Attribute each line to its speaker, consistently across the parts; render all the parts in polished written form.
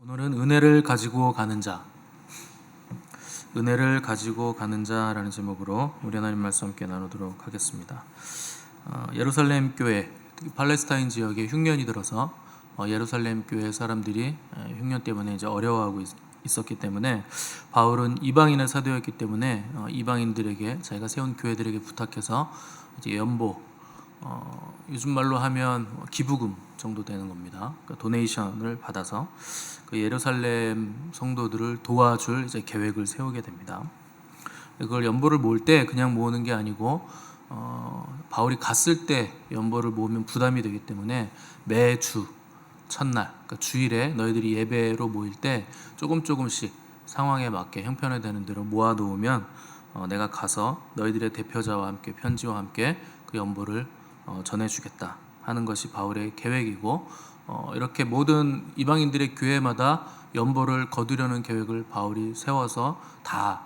Speaker 1: 오늘은 은혜를 가지고 가는 자, 은혜를 가지고 가는 자라는 제목으로 우리 하나님 말씀 함께 나누도록 하겠습니다. 예루살렘 교회, 팔레스타인 지역에 흉년이 들어서 예루살렘 교회 사람들이 흉년 때문에 이제 어려워하고 있었기 때문에 바울은 이방인의 사도였기 때문에 이방인들에게 자기가 세운 교회들에게 부탁해서 이제 연보, 요즘 말로 하면 기부금 정도 되는 겁니다. 그러니까 도네이션을 받아서 그 예루살렘 성도들을 도와줄 이제 계획을 세우게 됩니다. 그걸 연보를 모을 때 그냥 모으는 게 아니고 바울이 갔을 때 연보를 모으면 부담이 되기 때문에 매주 첫날, 그러니까 주일에 너희들이 예배로 모일 때 조금씩 상황에 맞게 형편에 되는 대로 모아 놓으면 내가 가서 너희들의 대표자와 함께 편지와 함께 그 연보를 전해주겠다 하는 것이 바울의 계획이고, 이렇게 모든 이방인들의 교회마다 연보를 거두려는 계획을 바울이 세워서 다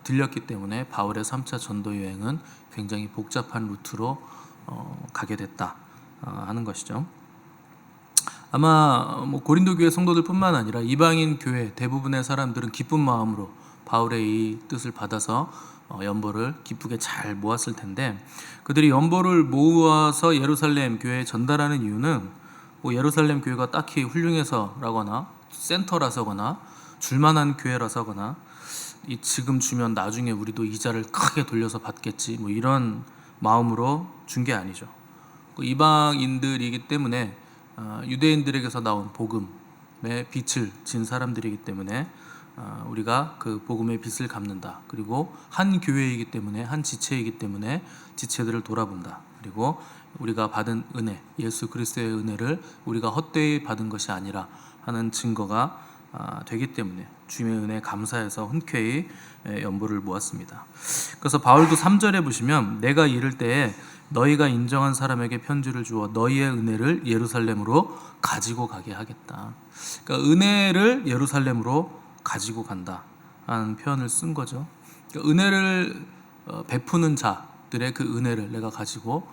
Speaker 1: 들렸기 때문에 바울의 3차 전도 여행은 굉장히 복잡한 루트로 가게 됐다 하는 것이죠. 아마 고린도 교회 성도들뿐만 아니라 이방인 교회 대부분의 사람들은 기쁜 마음으로 바울의 이 뜻을 받아서 연보를 기쁘게 잘 모았을 텐데, 그들이 연보를 모아서 예루살렘 교회에 전달하는 이유는 예루살렘 교회가 딱히 훌륭해서라거나 센터라서거나 줄만한 교회라서거나 지금 주면 나중에 우리도 이자를 크게 돌려서 받겠지 이런 마음으로 준 게 아니죠. 이방인들이기 때문에 유대인들에게서 나온 복음의 빛을 진 사람들이기 때문에 우리가 그 복음의 빛을 갚는다. 그리고 한 교회이기 때문에, 한 지체이기 때문에 지체들을 돌아본다. 그리고 우리가 받은 은혜, 예수 그리스도의 은혜를 우리가 헛되이 받은 것이 아니라 하는 증거가 되기 때문에 주님의 은혜에 감사해서 흔쾌히 연보를 모았습니다. 그래서 바울도 3절에 보시면 내가 이를 때에 너희가 인정한 사람에게 편지를 주어 너희의 은혜를 예루살렘으로 가지고 가게 하겠다. 그러니까 은혜를 예루살렘으로 가지고 간다 하는 표현을 쓴 거죠. 그러니까 은혜를 베푸는 자들의 그 은혜를 내가 가지고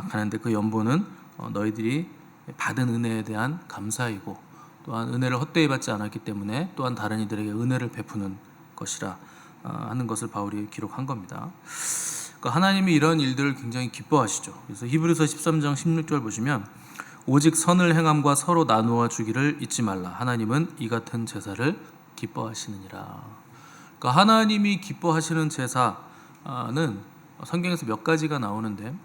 Speaker 1: 가는데, 그 연보는 너희들이 받은 은혜에 대한 감사이고, 또한 은혜를 헛되이 받지 않았기 때문에 또한 다른 이들에게 은혜를 베푸는 것이라 하는 것을 바울이 기록한 겁니다. 그러니까 하나님이 이런 일들을 굉장히 기뻐하시죠. 그래서 히브리서 13장 16절 보시면 오직 선을 행함과 서로 나누어 주기를 잊지 말라. 하나님은 이 같은 제사를 기뻐하시느니라. 그러니까 하나님이 기뻐하시는 제사는 성경에서 몇 가지가 나오는데,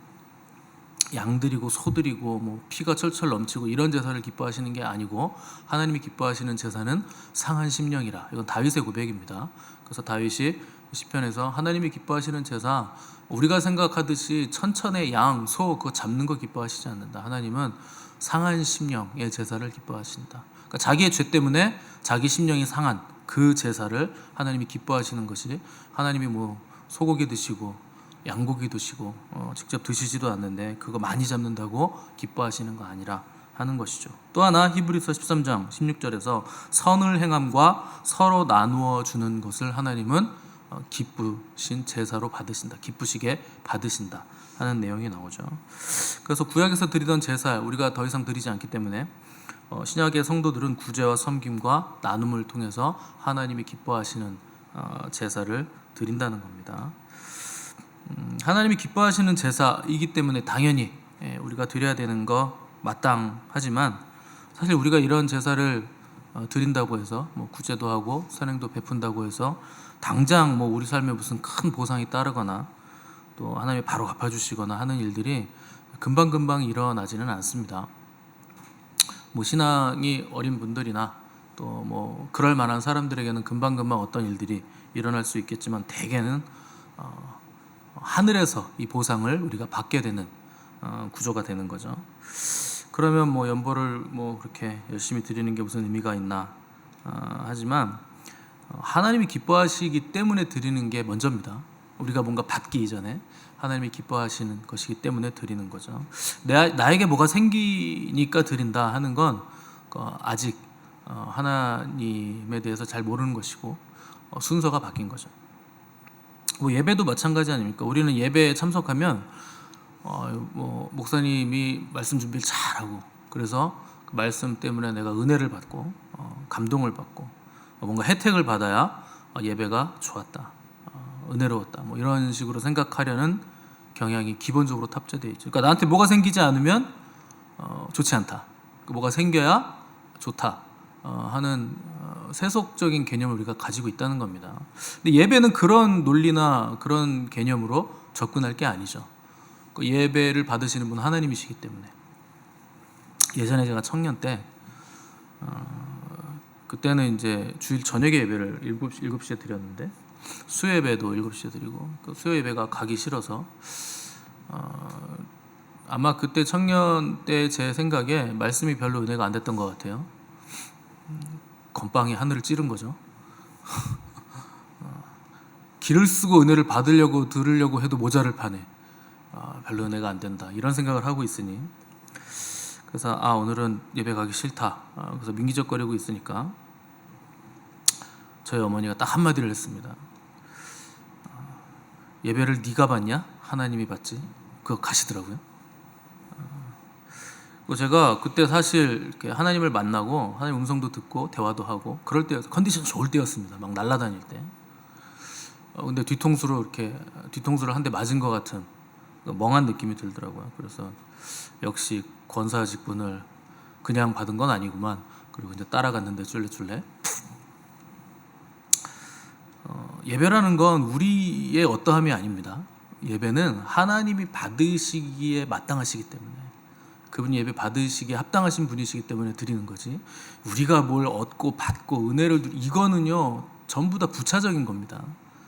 Speaker 1: 양들이고 소들이고 피가 철철 넘치고 이런 제사를 기뻐하시는 게 아니고, 하나님이 기뻐하시는 제사는 상한 심령이라. 이건 다윗의 고백입니다. 그래서 다윗이 시편에서 하나님이 기뻐하시는 제사, 우리가 생각하듯이 천천의 양, 소 그거 잡는 거 기뻐하시지 않는다. 하나님은 상한 심령의 제사를 기뻐하신다. 그러니까 자기의 죄 때문에 자기 심령이 상한 그 제사를 하나님이 기뻐하시는 것이, 하나님이 소고기 드시고 양고기 드시고 직접 드시지도 않는데 그거 많이 잡는다고 기뻐하시는 거 아니라 하는 것이죠. 또 하나 히브리서 13장 16절에서 선을 행함과 서로 나누어 주는 것을 하나님은 기쁘신 제사로 받으신다, 기쁘시게 받으신다 하는 내용이 나오죠. 그래서 구약에서 드리던 제사 우리가 더 이상 드리지 않기 때문에 신약의 성도들은 구제와 섬김과 나눔을 통해서 하나님이 기뻐하시는 제사를 드린다는 겁니다. 하나님이 기뻐하시는 제사이기 때문에 당연히 우리가 드려야 되는 거 마땅하지만, 사실 우리가 이런 제사를 드린다고 해서 구제도 하고 선행도 베푼다고 해서 당장 우리 삶에 무슨 큰 보상이 따르거나 또 하나님이 바로 갚아주시거나 하는 일들이 금방금방 일어나지는 않습니다. 신앙이 어린 분들이나 또 그럴 만한 사람들에게는 금방금방 어떤 일들이 일어날 수 있겠지만, 대개는 하늘에서 이 보상을 우리가 받게 되는 구조가 되는 거죠. 그러면 연보를 그렇게 열심히 드리는 게 무슨 의미가 있나 하지만, 하나님이 기뻐하시기 때문에 드리는 게 먼저입니다. 우리가 뭔가 받기 이전에 하나님이 기뻐하시는 것이기 때문에 드리는 거죠. 나에게 뭐가 생기니까 드린다 하는 건 아직 하나님에 대해서 잘 모르는 것이고 순서가 바뀐 거죠. 예배도 마찬가지 아닙니까? 우리는 예배에 참석하면 목사님이 말씀 준비를 잘하고, 그래서 그 말씀 때문에 내가 은혜를 받고 감동을 받고 뭔가 혜택을 받아야 예배가 좋았다, 은혜로웠다, 뭐 이런 식으로 생각하려는 경향이 기본적으로 탑재되어 있죠. 그러니까 나한테 뭐가 생기지 않으면 좋지 않다, 뭐가 생겨야 좋다 하는 세속적인 개념을 우리가 가지고 있다는 겁니다. 근데 예배는 그런 논리나 그런 개념으로 접근할 게 아니죠. 그 예배를 받으시는 분은 하나님이시기 때문에. 예전에 제가 청년 때 그때는 이제 주일 저녁에 예배를 7시에 드렸는데 수요 예배도 7시에 드리고, 그 수요 예배가 가기 싫어서 아마 그때 청년 때 제 생각에 말씀이 별로 은혜가 안 됐던 것 같아요. 건빵이 하늘을 찌른 거죠. 길을 쓰고 은혜를 받으려고 들으려고 해도 모자를 파네. 별로 은혜가 안 된다, 이런 생각을 하고 있으니, 그래서 오늘은 예배 가기 싫다. 그래서 민기적거리고 있으니까 저희 어머니가 딱 한마디를 했습니다. 예배를 네가 받냐? 하나님이 받지. 그거 가시더라고요. 제가 그때 사실 이렇게 하나님을 만나고 하나님 음성도 듣고 대화도 하고 그럴 때 컨디션 좋을 때였습니다. 막 날아다닐 때. 근데 뒤통수를 한 대 맞은 것 같은 멍한 느낌이 들더라고요. 그래서 역시 권사 직분을 그냥 받은 건 아니구만. 그리고 이제 따라갔는데 쫄래쫄래. 예배라는 건 우리의 어떠함이 아닙니다. 예배는 하나님이 받으시기에 마땅하시기 때문에, 그분이 예배 받으시기에 합당하신 분이시기 때문에 드리는 거지, 우리가 뭘 얻고 받고 은혜를 이거는요 전부 다 부차적인 겁니다.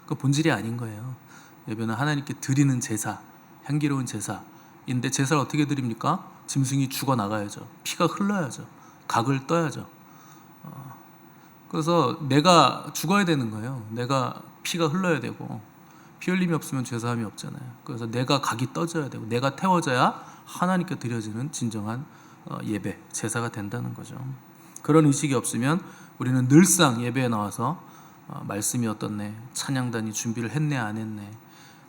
Speaker 1: 그 본질이 아닌 거예요. 예배는 하나님께 드리는 제사, 향기로운 제사인데, 제사를 어떻게 드립니까? 짐승이 죽어 나가야죠. 피가 흘러야죠. 각을 떠야죠. 그래서 내가 죽어야 되는 거예요. 내가 피가 흘러야 되고, 피 흘림이 없으면 죄사함이 없잖아요. 그래서 내가 각이 떠져야 되고, 내가 태워져야 하나님께 드려지는 진정한 예배, 제사가 된다는 거죠. 그런 의식이 없으면 우리는 늘상 예배에 나와서 말씀이 어떻네, 찬양단이 준비를 했네 안 했네,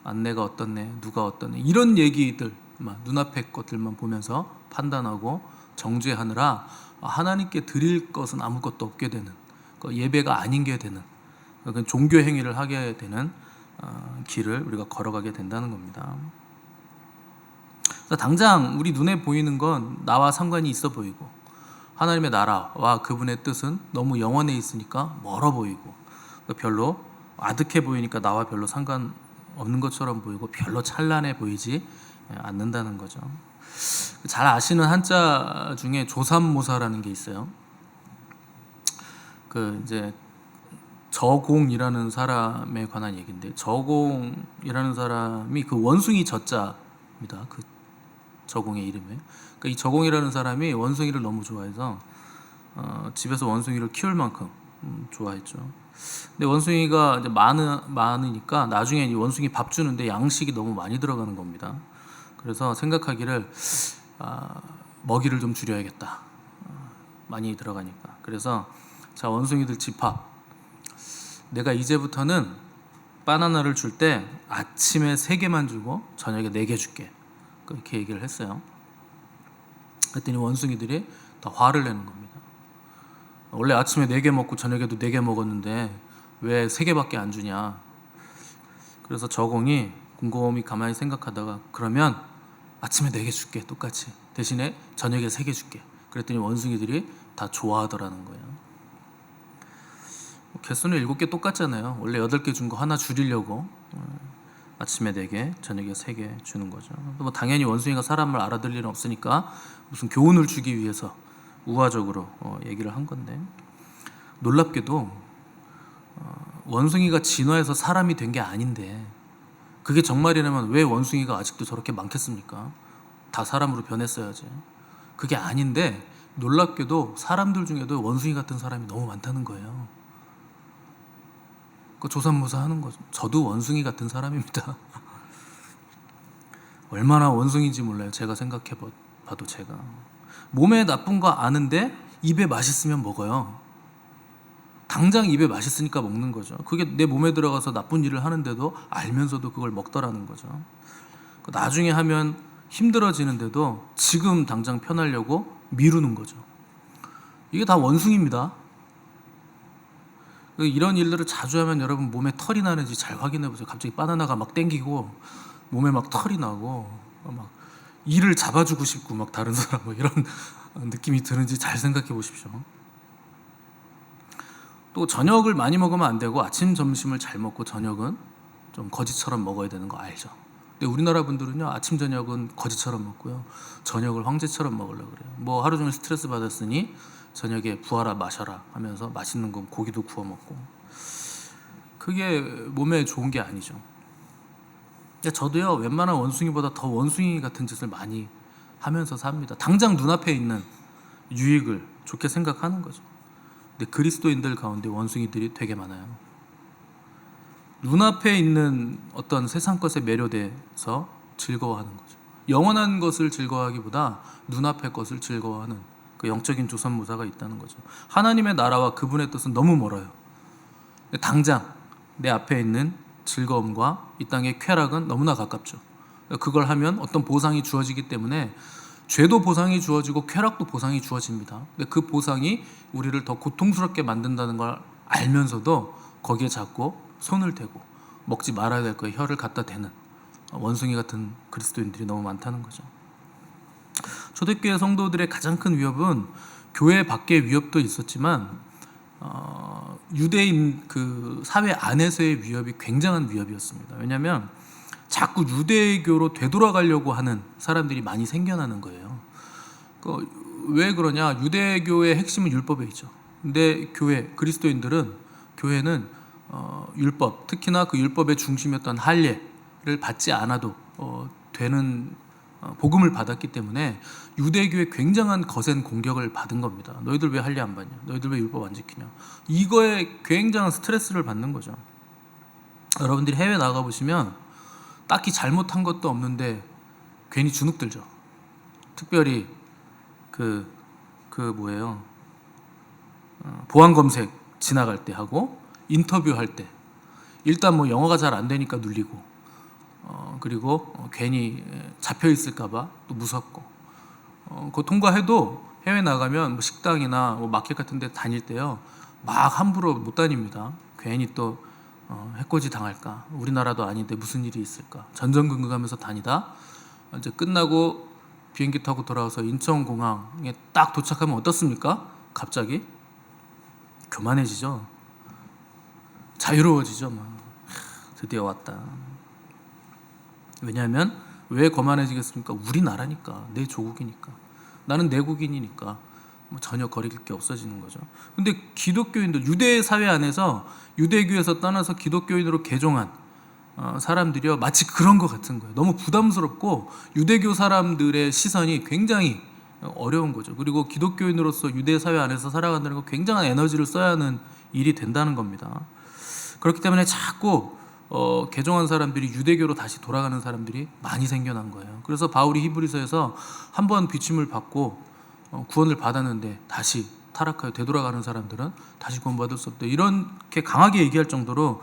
Speaker 1: 안내가 어떻네, 누가 어떻네, 이런 얘기들만, 눈앞의 것들만 보면서 판단하고 정죄하느라 하나님께 드릴 것은 아무것도 없게 되는, 예배가 아닌 게 되는, 종교 행위를 하게 되는 길을 우리가 걸어가게 된다는 겁니다. 그래서 당장 우리 눈에 보이는 건 나와 상관이 있어 보이고, 하나님의 나라와 그분의 뜻은 너무 영원해 있으니까 멀어 보이고, 별로 아득해 보이니까 나와 별로 상관없는 것처럼 보이고, 별로 찬란해 보이지 않는다는 거죠. 잘 아시는 한자 중에 조삼모사라는 게 있어요. 이제 저공이라는 사람에 관한 얘기인데, 저공이라는 사람이 그 원숭이 저자입니다. 그 저공의 이름에. 그러니까 이 저공이라는 사람이 원숭이를 너무 좋아해서 집에서 원숭이를 키울 만큼 좋아했죠. 근데 원숭이가 이제 많으니까 나중에 이 원숭이 밥 주는데 양식이 너무 많이 들어가는 겁니다. 그래서 생각하기를 먹이를 좀 줄여야겠다. 많이 들어가니까. 그래서 자, 원숭이들 집합. 내가 이제부터는 바나나를 줄 때 아침에 3개만 주고 저녁에 4개 줄게. 그렇게 얘기를 했어요. 그랬더니 원숭이들이 다 화를 내는 겁니다. 원래 아침에 4개 먹고 저녁에도 4개 먹었는데 왜 3개밖에 안 주냐. 그래서 저공이 곰곰이 가만히 생각하다가, 그러면 아침에 4개 줄게, 똑같이. 대신에 저녁에 3개 줄게. 그랬더니 원숭이들이 다 좋아하더라는 거예요. 개수는 7개 똑같잖아요. 원래 8개 준 거 하나 줄이려고 아침에 4개, 저녁에 3개 주는 거죠. 뭐 당연히 원숭이가 사람을 알아들 일은 없으니까 무슨 교훈을 주기 위해서 우화적으로 얘기를 한 건데, 놀랍게도 원숭이가 진화해서 사람이 된 게 아닌데, 그게 정말이라면 왜 원숭이가 아직도 저렇게 많겠습니까? 다 사람으로 변했어야지. 그게 아닌데 놀랍게도 사람들 중에도 원숭이 같은 사람이 너무 많다는 거예요. 그 조삼모사 하는 거죠. 저도 원숭이 같은 사람입니다. 얼마나 원숭이인지 몰라요. 제가 생각해 봐도. 제가 몸에 나쁜 거 아는데 입에 맛있으면 먹어요. 당장 입에 맛있으니까 먹는 거죠. 그게 내 몸에 들어가서 나쁜 일을 하는데도 알면서도 그걸 먹더라는 거죠. 나중에 하면 힘들어지는데도 지금 당장 편하려고 미루는 거죠. 이게 다 원숭이입니다. 이런 일들을 자주 하면 여러분 몸에 털이 나는지 잘 확인해 보세요. 갑자기 바나나가 막 땡기고 몸에 막 털이 나고 막 이를 잡아주고 싶고 막 다른 사람 뭐 이런 느낌이 드는지 잘 생각해 보십시오. 또 저녁을 많이 먹으면 안 되고 아침 점심을 잘 먹고 저녁은 좀 거지처럼 먹어야 되는 거 알죠? 근데 우리나라 분들은요 아침 저녁은 거지처럼 먹고요 저녁을 황제처럼 먹으려고 그래요. 뭐 하루 종일 스트레스 받았으니 저녁에 부어라 마셔라 하면서 맛있는 건 고기도 구워 먹고 그게 몸에 좋은 게 아니죠. 저도요 웬만한 원숭이보다 더 원숭이 같은 짓을 많이 하면서 삽니다. 당장 눈앞에 있는 유익을 좋게 생각하는 거죠. 근데 그리스도인들 가운데 원숭이들이 되게 많아요. 눈앞에 있는 어떤 세상 것에 매료돼서 즐거워하는 거죠. 영원한 것을 즐거워하기보다 눈앞의 것을 즐거워하는 그 영적인 조선모사가 있다는 거죠. 하나님의 나라와 그분의 뜻은 너무 멀어요. 당장 내 앞에 있는 즐거움과 이 땅의 쾌락은 너무나 가깝죠. 그걸 하면 어떤 보상이 주어지기 때문에 죄도 보상이 주어지고 쾌락도 보상이 주어집니다. 근데 그 보상이 우리를 더 고통스럽게 만든다는 걸 알면서도 거기에 자꾸 손을 대고 먹지 말아야 될 거에 혀를 갖다 대는 원숭이 같은 그리스도인들이 너무 많다는 거죠. 초대교회 성도들의 가장 큰 위협은 교회 밖의 위협도 있었지만 유대인 그 사회 안에서의 위협이 굉장한 위협이었습니다. 왜냐하면 자꾸 유대교로 되돌아가려고 하는 사람들이 많이 생겨나는 거예요. 왜 그러냐? 유대교의 핵심은 율법에 있죠. 근데 그리스도인들은 교회는 율법, 특히나 그 율법의 중심이었던 할례를 받지 않아도 되는 복음을 받았기 때문에 유대교의 굉장한 거센 공격을 받은 겁니다. 너희들 왜 할례 안 받냐? 너희들 왜 율법 안 지키냐? 이거에 굉장한 스트레스를 받는 거죠. 여러분들이 해외 나가 보시면 딱히 잘못한 것도 없는데 괜히 주눅 들죠. 특별히 뭐예요? 보안 검색 지나갈 때 하고 인터뷰할 때 일단 뭐 영어가 잘 안 되니까 눌리고 그리고 괜히 잡혀 있을까봐 또 무섭고 그거 통과해도 해외 나가면 뭐 식당이나 뭐 마켓 같은 데 다닐 때요 막 함부로 못 다닙니다. 괜히 또 해코지 당할까? 우리나라도 아닌데 무슨 일이 있을까? 전전긍긍하면서 다니다 이제 끝나고 비행기 타고 돌아와서 인천공항에 딱 도착하면 어떻습니까? 갑자기 교만해지죠. 자유로워지죠. 막. 드디어 왔다. 왜냐하면 왜 거만해지겠습니까? 우리나라니까, 내 조국이니까, 나는 내국인이니까 전혀 거리낄 게 없어지는 거죠. 근데 기독교인들, 유대 사회 안에서 유대교에서 떠나서 기독교인으로 개종한 사람들이요 마치 그런 것 같은 거예요. 너무 부담스럽고 유대교 사람들의 시선이 굉장히 어려운 거죠. 그리고 기독교인으로서 유대 사회 안에서 살아간다는 건 굉장한 에너지를 써야 하는 일이 된다는 겁니다. 그렇기 때문에 자꾸 개종한 사람들이 유대교로 다시 돌아가는 사람들이 많이 생겨난 거예요. 그래서 바울이 히브리서에서 한번 비침을 받고 구원을 받았는데 다시 타락하여 되돌아가는 사람들은 다시 구원받을 수 없다. 이렇게 강하게 얘기할 정도로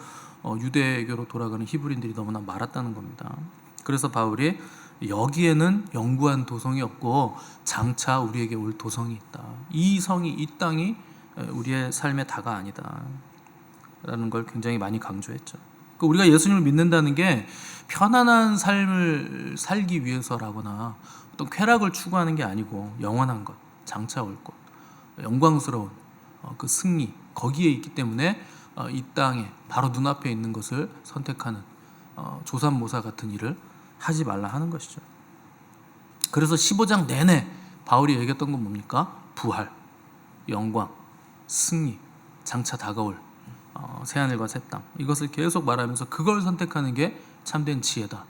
Speaker 1: 유대교로 돌아가는 히브리인들이 너무나 많았다는 겁니다. 그래서 바울이 여기에는 영구한 도성이 없고 장차 우리에게 올 도성이 있다. 이 성이, 이 땅이 우리의 삶의 다가 아니다 라는 걸 굉장히 많이 강조했죠. 우리가 예수님을 믿는다는 게 편안한 삶을 살기 위해서라거나 어떤 쾌락을 추구하는 게 아니고 영원한 것, 장차 올 것, 영광스러운 그 승리, 거기에 있기 때문에 이 땅에 바로 눈앞에 있는 것을 선택하는 조삼모사 같은 일을 하지 말라 하는 것이죠. 그래서 15장 내내 바울이 얘기했던 건 뭡니까? 부활, 영광, 승리, 장차 다가올 새하늘과 새 땅, 이것을 계속 말하면서 그걸 선택하는 게 참된 지혜다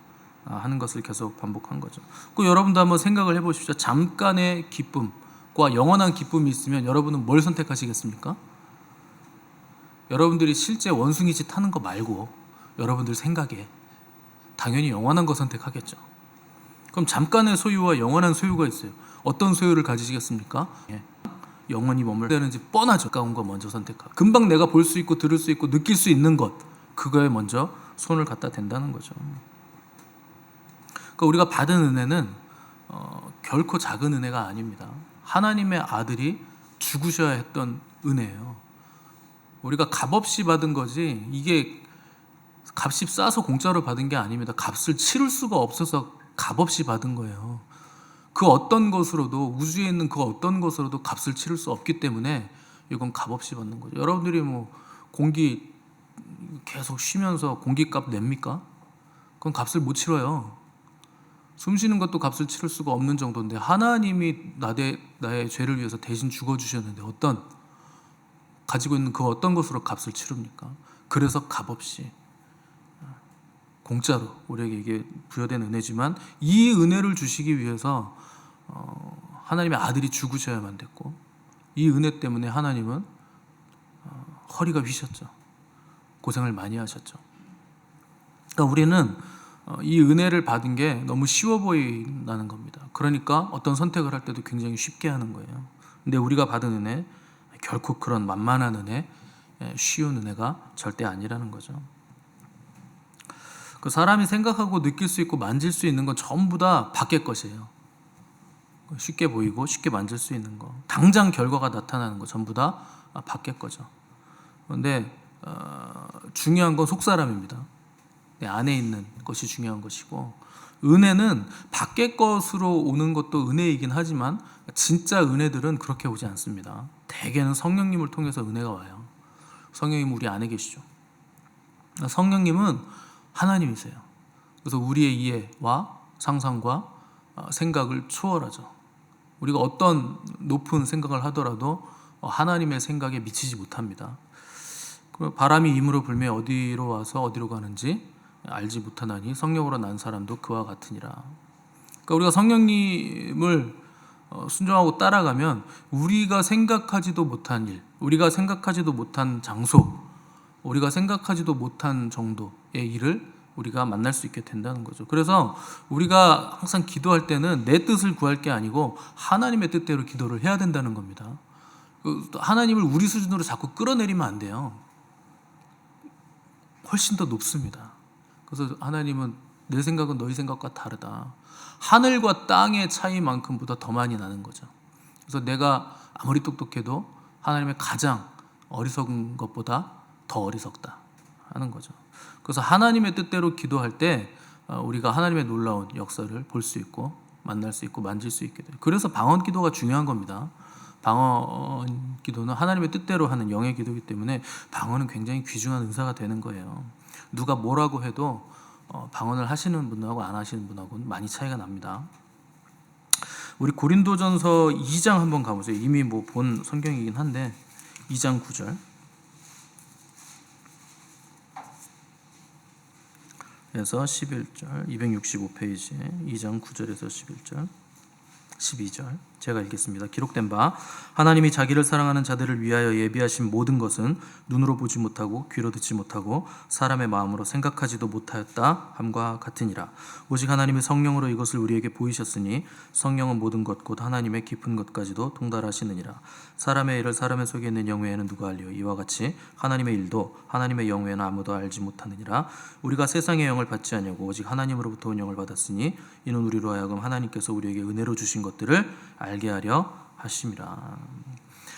Speaker 1: 하는 것을 계속 반복한 거죠. 그 여러분도 한번 생각을 해보십시오. 잠깐의 기쁨과 영원한 기쁨이 있으면 여러분은 뭘 선택하시겠습니까? 여러분들이 실제 원숭이 짓 하는 거 말고 여러분들 생각에 당연히 영원한 거 선택하겠죠. 그럼 잠깐의 소유와 영원한 소유가 있어요. 어떤 소유를 가지시겠습니까? 영원히 머물되는지 뻔하죠. 가까운 거 먼저 선택하고 금방 내가 볼 수 있고 들을 수 있고 느낄 수 있는 것, 그거에 먼저 손을 갖다 댄다는 거죠. 그러니까 우리가 받은 은혜는 결코 작은 은혜가 아닙니다. 하나님의 아들이 죽으셔야 했던 은혜예요. 우리가 값없이 받은 거지 이게 값이 싸서 공짜로 받은 게 아닙니다. 값을 치를 수가 없어서 값없이 받은 거예요. 그 어떤 것으로도 우주에 있는 그 어떤 것으로도 값을 치를 수 없기 때문에 이건 값없이 받는 거죠. 여러분들이 뭐 공기 계속 쉬면서 공기값 냅니까? 그건 값을 못 치러요. 숨 쉬는 것도 값을 치를 수가 없는 정도인데 하나님이 나의 죄를 위해서 대신 죽어주셨는데 어떤 가지고 있는 그 어떤 것으로 값을 치릅니까? 그래서 값없이 공짜로 우리에게 이게 부여된 은혜지만 이 은혜를 주시기 위해서 하나님의 아들이 죽으셔야만 됐고 이 은혜 때문에 하나님은 허리가 휘셨죠. 고생을 많이 하셨죠. 그러니까 우리는 이 은혜를 받은 게 너무 쉬워 보인다는 겁니다. 그러니까 어떤 선택을 할 때도 굉장히 쉽게 하는 거예요. 근데 우리가 받은 은혜 결코 그런 만만한 은혜, 쉬운 은혜가 절대 아니라는 거죠. 그 사람이 생각하고 느낄 수 있고 만질 수 있는 건 전부 다 밖의 것이에요. 쉽게 보이고 쉽게 만질 수 있는 거, 당장 결과가 나타나는 거 전부 다 밖의 거죠. 그런데 중요한 건 속사람입니다. 내 안에 있는 것이 중요한 것이고, 은혜는 밖의 것으로 오는 것도 은혜이긴 하지만 진짜 은혜들은 그렇게 오지 않습니다. 대개는 성령님을 통해서 은혜가 와요. 성령님은 우리 안에 계시죠. 성령님은 하나님이세요. 그래서 우리의 이해와 상상과 생각을 초월하죠. 우리가 어떤 높은 생각을 하더라도 하나님의 생각에 미치지 못합니다. 바람이 임으로 불며 어디로 와서 어디로 가는지 알지 못하나니 성령으로 난 사람도 그와 같으니라. 그러니까 우리가 성령님을 순종하고 따라가면 우리가 생각하지도 못한 일, 우리가 생각하지도 못한 장소, 우리가 생각하지도 못한 정도의 일을 우리가 만날 수 있게 된다는 거죠. 그래서 우리가 항상 기도할 때는 내 뜻을 구할 게 아니고 하나님의 뜻대로 기도를 해야 된다는 겁니다. 하나님을 우리 수준으로 자꾸 끌어내리면 안 돼요. 훨씬 더 높습니다. 그래서 하나님은 내 생각은 너희 생각과 다르다. 하늘과 땅의 차이만큼보다 더 많이 나는 거죠. 그래서 내가 아무리 똑똑해도 하나님의 가장 어리석은 것보다 더 어리석다 하는 거죠. 그래서 하나님의 뜻대로 기도할 때 우리가 하나님의 놀라운 역사를 볼 수 있고 만날 수 있고 만질 수 있게 돼요. 그래서 방언 기도가 중요한 겁니다. 방언 기도는 하나님의 뜻대로 하는 영의 기도이기 때문에 방언은 굉장히 귀중한 은사가 되는 거예요. 누가 뭐라고 해도 방언을 하시는 분하고 안 하시는 분하고는 많이 차이가 납니다. 우리 고린도전서 2장 한번 가보죠. 이미 뭐 본 성경이긴 한데 2장 9절 에서 11절, 265페이지 2장 9절에서 11절 12절 제가 읽겠습니다. 기록된 바 하나님이 자기를 사랑하는 자들을 위하여 예비하신 모든 것은 눈으로 보지 못하고 귀로 듣지 못하고 사람의 마음으로 생각하지도 못하였다 함과 같으니라. 오직 하나님의 성령으로 이것을 우리에게 보이셨으니 성령은 모든 것 곧 하나님의 깊은 것까지도 통달하시느니라. 사람의 일을 사람의 속에 있는 영외에는 누가 알리요. 이와 같이 하나님의 일도 하나님의 영외에는 아무도 알지 못하느니라. 우리가 세상의 영을 받지 아니하고 오직 하나님으로부터 온 영을 받았으니 이는 우리로 하여금 하나님께서 우리에게 은혜로 주신 것들을 알게 하려 하심이라.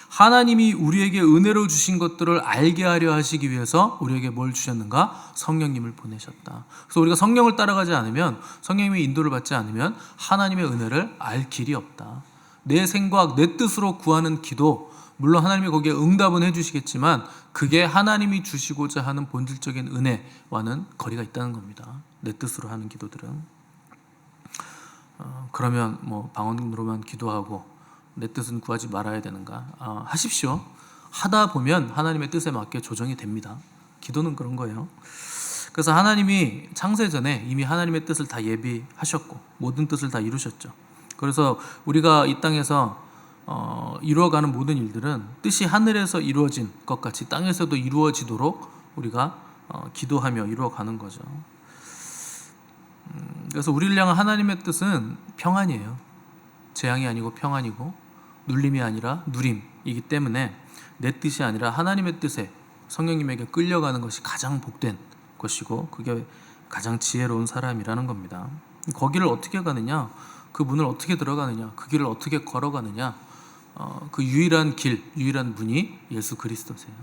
Speaker 1: 하나님이 우리에게 은혜로 주신 것들을 알게 하려 하시기 위해서 우리에게 뭘 주셨는가? 성령님을 보내셨다. 그래서 우리가 성령을 따라가지 않으면, 성령님의 인도를 받지 않으면 하나님의 은혜를 알 길이 없다. 내 생각, 내 뜻으로 구하는 기도, 물론 하나님이 거기에 응답은 해주시겠지만 그게 하나님이 주시고자 하는 본질적인 은혜와는 거리가 있다는 겁니다. 내 뜻으로 하는 기도들은. 그러면 뭐 방언으로만 기도하고 내 뜻은 구하지 말아야 되는가? 하십시오. 하다 보면 하나님의 뜻에 맞게 조정이 됩니다. 기도는 그런 거예요. 그래서 하나님이 창세 전에 이미 하나님의 뜻을 다 예비하셨고 모든 뜻을 다 이루셨죠. 그래서 우리가 이 땅에서 이루어가는 모든 일들은 뜻이 하늘에서 이루어진 것 같이 땅에서도 이루어지도록 우리가 기도하며 이루어가는 거죠. 그래서 우리를 향한 하나님의 뜻은 평안이에요. 재앙이 아니고 평안이고 눌림이 아니라 누림이기 때문에 내 뜻이 아니라 하나님의 뜻에 성령님에게 끌려가는 것이 가장 복된 것이고 그게 가장 지혜로운 사람이라는 겁니다. 거기를 어떻게 가느냐, 그 문을 어떻게 들어가느냐, 그 길을 어떻게 걸어가느냐, 그 유일한 길, 유일한 문이 예수 그리스도세요.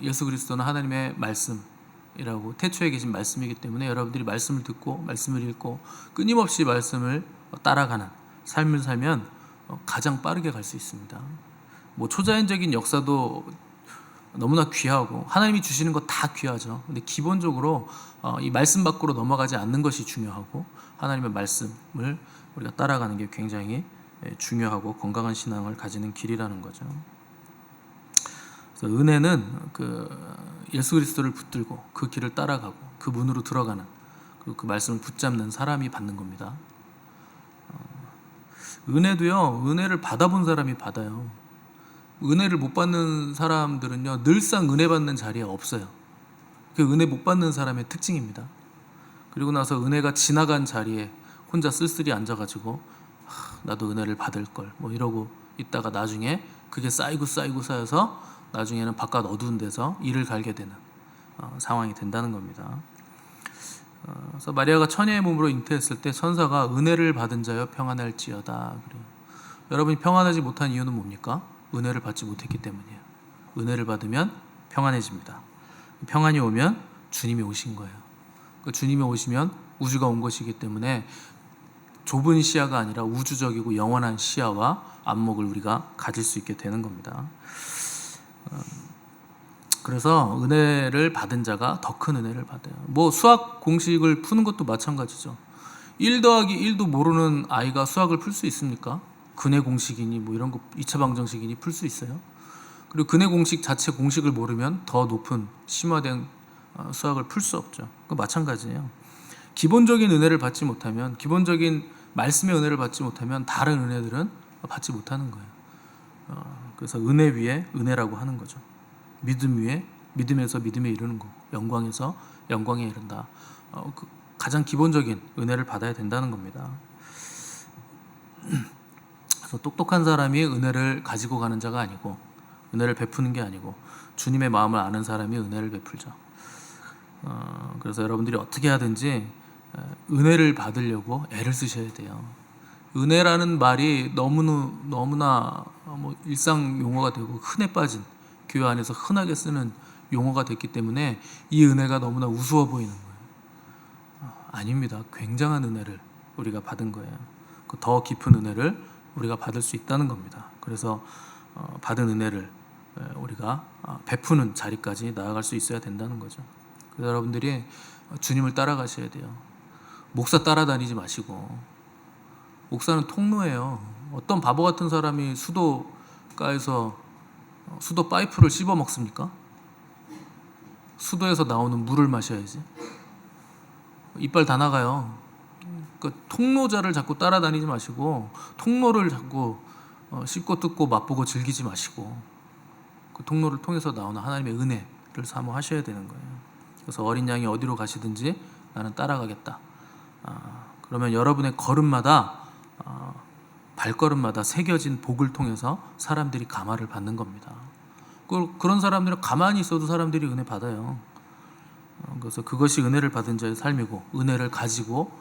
Speaker 1: 예수 그리스도는 하나님의 말씀이라고 태초에 계신 말씀이기 때문에 여러분들이 말씀을 듣고 말씀을 읽고 끊임없이 말씀을 따라가는 삶을 살면 가장 빠르게 갈 수 있습니다. 뭐 초자연적인 역사도 너무나 귀하고 하나님이 주시는 거 다 귀하죠. 근데 기본적으로 이 말씀 밖으로 넘어가지 않는 것이 중요하고 하나님의 말씀을 우리가 따라가는 게 굉장히 중요하고 건강한 신앙을 가지는 길이라는 거죠. 그래서 은혜는 예수 그리스도를 붙들고 그 길을 따라가고 그 문으로 들어가는 그리고 그 말씀을 붙잡는 사람이 받는 겁니다. 은혜도요, 은혜를 받아본 사람이 받아요. 은혜를 못 받는 사람들은요, 늘상 은혜 받는 자리에 없어요. 그 은혜 못 받는 사람의 특징입니다. 그리고 나서 은혜가 지나간 자리에 혼자 쓸쓸히 앉아가지고 나도 은혜를 받을 걸 뭐 이러고 있다가 나중에 그게 쌓이고 쌓여서 나중에는 바깥 어두운 데서 이를 갈게 되는 상황이 된다는 겁니다. 그래서 마리아가 처녀의 몸으로 잉태했을 때 천사가 은혜를 받은 자여 평안할지어다 그래요. 여러분이 평안하지 못한 이유는 뭡니까? 은혜를 받지 못했기 때문이에요. 은혜를 받으면 평안해집니다. 평안이 오면 주님이 오신 거예요. 주님이 오시면 우주가 온 것이기 때문에 좁은 시야가 아니라 우주적이고 영원한 시야와 안목을 우리가 가질 수 있게 되는 겁니다. 그래서 은혜를 받은 자가 더 큰 은혜를 받아요. 뭐 수학 공식을 푸는 것도 마찬가지죠. 1 더하기 1도 모르는 아이가 수학을 풀 수 있습니까? 근해 공식이니 뭐 이런 거 2차 방정식이니 풀 수 있어요. 그리고 근해 공식 자체 공식을 모르면 더 높은 심화된 수학을 풀 수 없죠. 그 마찬가지예요. 기본적인 은혜를 받지 못하면, 기본적인 말씀의 은혜를 받지 못하면 다른 은혜들은 받지 못하는 거예요. 그래서 은혜 위에 은혜라고 하는 거죠. 믿음 위에 믿음에서 믿음에 이르는 거고, 영광에서 영광에 이른다. 가장 기본적인 은혜를 받아야 된다는 겁니다. 그래서 똑똑한 사람이 은혜를 가지고 가는 자가 아니고, 은혜를 베푸는 게 아니고, 주님의 마음을 아는 사람이 은혜를 베풀죠. 그래서 여러분들이 어떻게 하든지 은혜를 받으려고 애를 쓰셔야 돼요. 은혜라는 말이 너무나 뭐 일상 용어가 되고 흔해 빠진, 교회 안에서 흔하게 쓰는 용어가 됐기 때문에 이 은혜가 너무나 우스워 보이는 거예요. 아닙니다. 굉장한 은혜를 우리가 받은 거예요. 더 깊은 은혜를 우리가 받을 수 있다는 겁니다. 그래서 받은 은혜를 우리가 베푸는 자리까지 나아갈 수 있어야 된다는 거죠. 그래서 여러분들이 주님을 따라가셔야 돼요. 목사 따라다니지 마시고. 목사는 통로예요. 어떤 바보 같은 사람이 수도가에서 수도 파이프를 씹어 먹습니까? 수도에서 나오는 물을 마셔야지. 이빨 다 나가요. 통로자를 자꾸 따라다니지 마시고, 통로를 자꾸 씹고 뜯고 맛보고 즐기지 마시고, 그 통로를 통해서 나오는 하나님의 은혜를 사모하셔야 되는 거예요. 그래서 어린 양이 어디로 가시든지 나는 따라가겠다. 그러면 여러분의 걸음마다 발걸음마다 새겨진 복을 통해서 사람들이 감화를 받는 겁니다. 그런 사람들은 가만히 있어도 사람들이 은혜 받아요. 그래서 그것이 은혜를 받은 자의 삶이고, 은혜를 가지고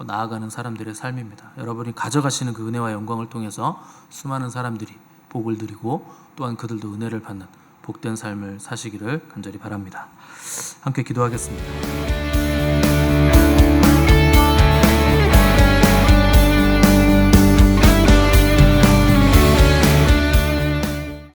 Speaker 1: 나아가는 사람들의 삶입니다. 여러분이 가져가시는 그 은혜와 영광을 통해서 수많은 사람들이 복을 누리고 또한 그들도 은혜를 받는 복된 삶을 사시기를 간절히 바랍니다. 함께 기도하겠습니다.